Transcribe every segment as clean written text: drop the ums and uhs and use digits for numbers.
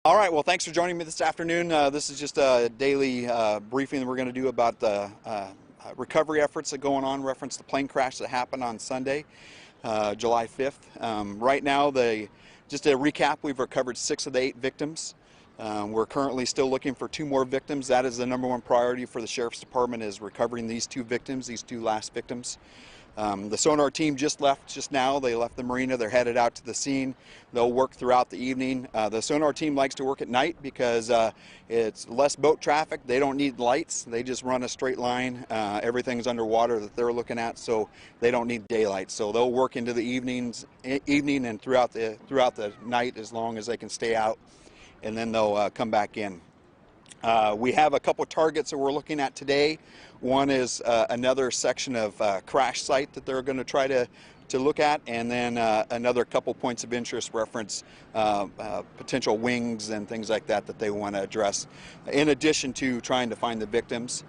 All right, well, thanks for joining me this afternoon. This is just a daily briefing that we're going to do about the recovery efforts that are going on, reference the plane crash that happened on Sunday, July 5th. Right now, just a recap, we've recovered 6 of the 8 victims. We're currently still looking for 2 more victims. That is the #1 priority for the Sheriff's Department, is recovering these 2 victims, these 2 last victims. The sonar team just left just now. They left the marina. They're headed out to the scene. They'll work throughout the evening. The sonar team likes to work at night because it's less boat traffic. They don't need lights. They just run a straight line. Everything's underwater that they're looking at, so they don't need daylight. So they'll work into the evening and throughout the night as long as they can stay out, and then they'll come back in. We have a couple targets that we're looking at today. One is another section of crash site that they're going to try to look at, and then another couple points of interest reference potential wings and things like that they want to address, in addition to trying to find the victims.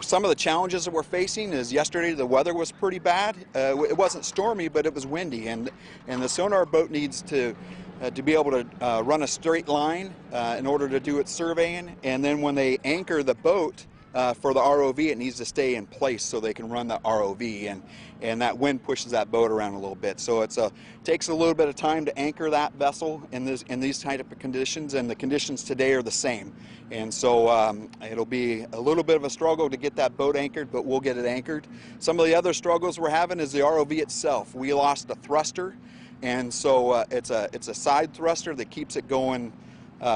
Some of the challenges that we're facing is yesterday the weather was pretty bad. It wasn't stormy, but it was windy, and the sonar boat needs to be able to run a straight line in order to do its surveying, and then when they anchor the boat for the ROV, it needs to stay in place so they can run the ROV, and that wind pushes that boat around a little bit. So it takes a little bit of time to anchor that vessel in these type of conditions, and the conditions today are the same. And so it'll be a little bit of a struggle to get that boat anchored, but we'll get it anchored. Some of the other struggles we're having is the ROV itself. We lost a thruster, and so it's a side thruster that keeps it going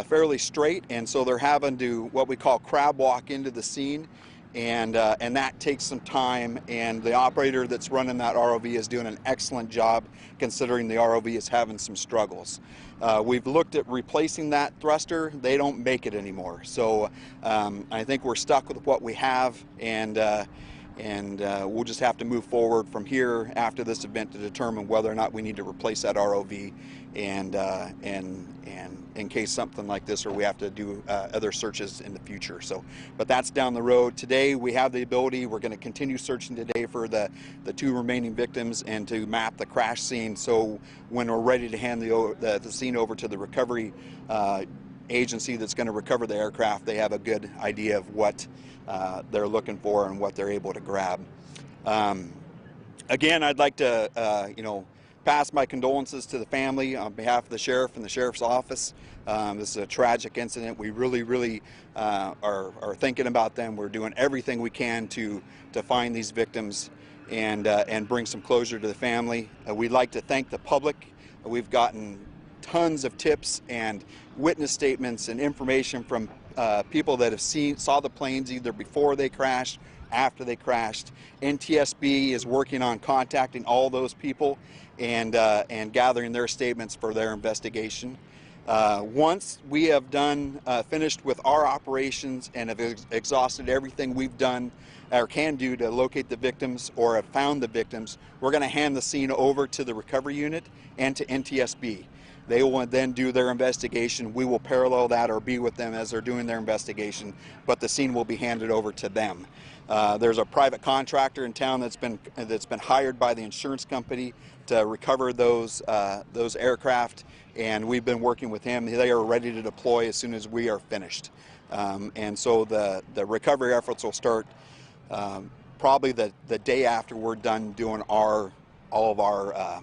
fairly straight, and so they're having to what we call crab walk into the scene, and that takes some time, and the operator that's running that ROV is doing an excellent job considering the ROV is having some struggles. We've looked at replacing that thruster. They don't make it anymore, so I think we're stuck with what we have, and we'll just have to move forward from here after this event to determine whether or not we need to replace that ROV, and in case something like this, or we have to do other searches in the future. So, but that's down the road. Today we have the ability. We're going to continue searching today for the 2 remaining victims and to map the crash scene. So when we're ready to hand the scene over to the recovery agency that's going to recover the aircraft, they have a good idea of what they're looking for and what they're able to grab. Again, I'd like to pass my condolences to the family on behalf of the sheriff and the sheriff's office. This is a tragic incident. We really are thinking about them. We're doing everything we can to find these victims and bring some closure to the family. We'd like to thank the public. We've gotten tons of tips and witness statements and information from people that have saw the planes either before they crashed, after they crashed. NTSB is working on contacting all those people and gathering their statements for their investigation. Once we have finished with our operations and have exhausted everything we've done or can do to locate the victims or have found the victims, we're going to hand the scene over to the recovery unit and to NTSB. They will then do their investigation. We will parallel that or be with them as they're doing their investigation, but the scene will be handed over to them. There's a private contractor in town that's been hired by the insurance company to recover those aircraft, and we've been working with him. They are ready to deploy as soon as we are finished, and so the recovery efforts will start probably the day after we're done doing all of our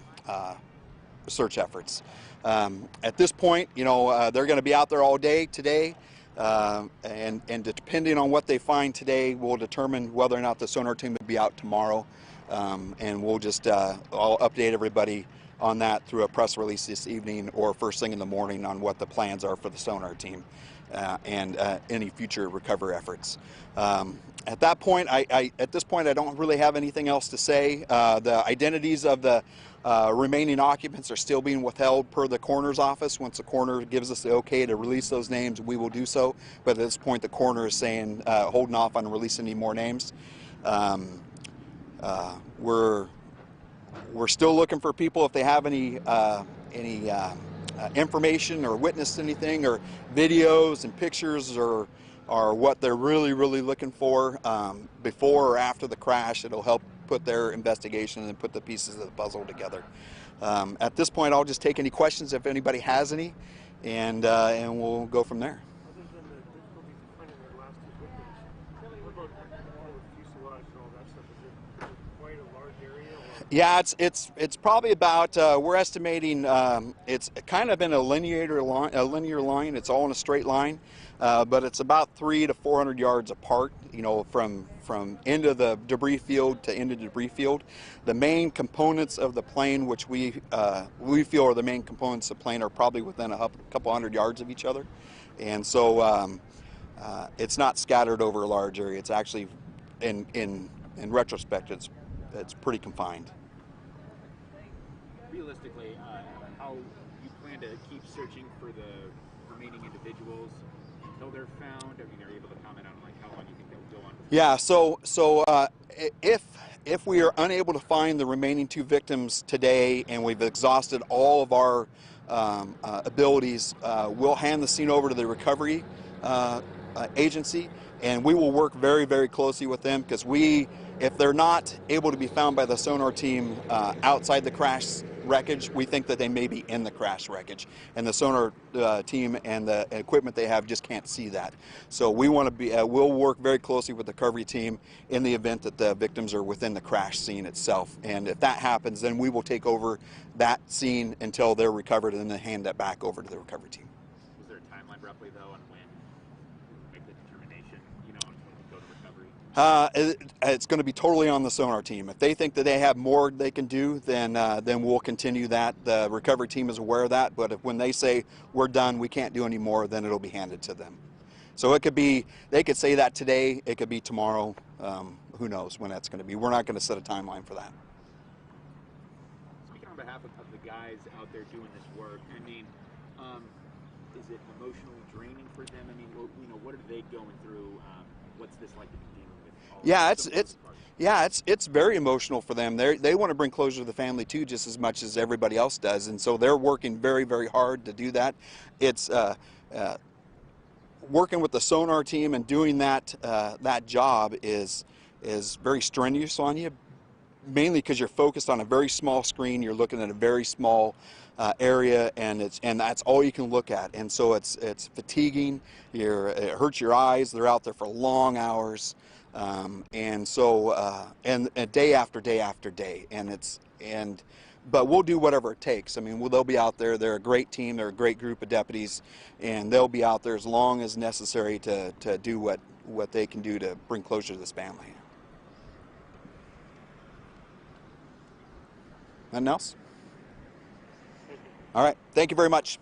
search efforts. At this point, they're going to be out there all day today, and depending on what they find today, we'll determine whether or not the sonar team will be out tomorrow, and we'll just I'll update everybody on that through a press release this evening or first thing in the morning on what the plans are for the sonar team and any future recovery efforts. At that point, at this point, I don't really have anything else to say. The identities of the remaining occupants are still being withheld per the coroner's office. Once the coroner gives us the okay to release those names, we will do so. But at this point, the coroner is saying holding off on releasing any more names. We're still looking for people if they have any information or witnessed anything or videos and pictures or what they're really looking for before or after the crash. It'll help put their investigation and put the pieces of the puzzle together. At this point, I'll just take any questions if anybody has any, and we'll go from there. Other than the difficulties of finding their last two victims, what about fuselage and all that stuff? Is it quite a large area? Or? Yeah, it's probably about we're estimating it's kind of in a linear line. It's all in a straight line, but it's about 300 to 400 yards apart. You know, from end of the debris field to end of the debris field. The main components of the plane, which we feel are the main components of the plane, are probably within a couple hundred yards of each other, and so it's not scattered over a large area. It's actually in retrospect, it's pretty confined. Realistically, how you plan to keep searching for the remaining individuals until they're found? I mean, are you able to comment on like how long you think they'll go on? Yeah. If we are unable to find the remaining two victims today, and we've exhausted all of our abilities, we'll hand the scene over to the recovery agency, and we will work very, very closely with them, because if they're not able to be found by the sonar team outside the crash wreckage, we think that they may be in the crash wreckage, and the sonar team and the equipment they have just can't see that. So we want to be, we'll work very closely with the recovery team in the event that the victims are within the crash scene itself. And if that happens, then we will take over that scene until they're recovered, and then hand that back over to the recovery team. Is there a timeline roughly though on when you make the determination, you know, on when to go to recovery? It's going to be totally on the sonar team. If they think that they have more they can do, then we'll continue that. The recovery team is aware of that, but when they say we're done, we can't do any more, then it'll be handed to them. So it could be, they could say that today, it could be tomorrow. Who knows when that's going to be. We're not going to set a timeline for that. Speaking on behalf of the guys out there doing this work, I mean, is it emotionally draining for them? I mean, you know, what are they going through? What's this like to be dealing with? It's very emotional for them. They want to bring closure to the family too, just as much as everybody else does, and so they're working very, very hard to do that. It's working with the sonar team and doing that job is very strenuous on you, mainly because you're focused on a very small screen. You're looking at a very small area, and that's all you can look at, and so it's fatiguing. It hurts your eyes. They're out there for long hours, and so and day after day after day, but we'll do whatever it takes. I mean, they'll be out there. They're a great team. They're a great group of deputies, and they'll be out there as long as necessary to do what they can do to bring closure to this family. Nothing else? All right. Thank you very much.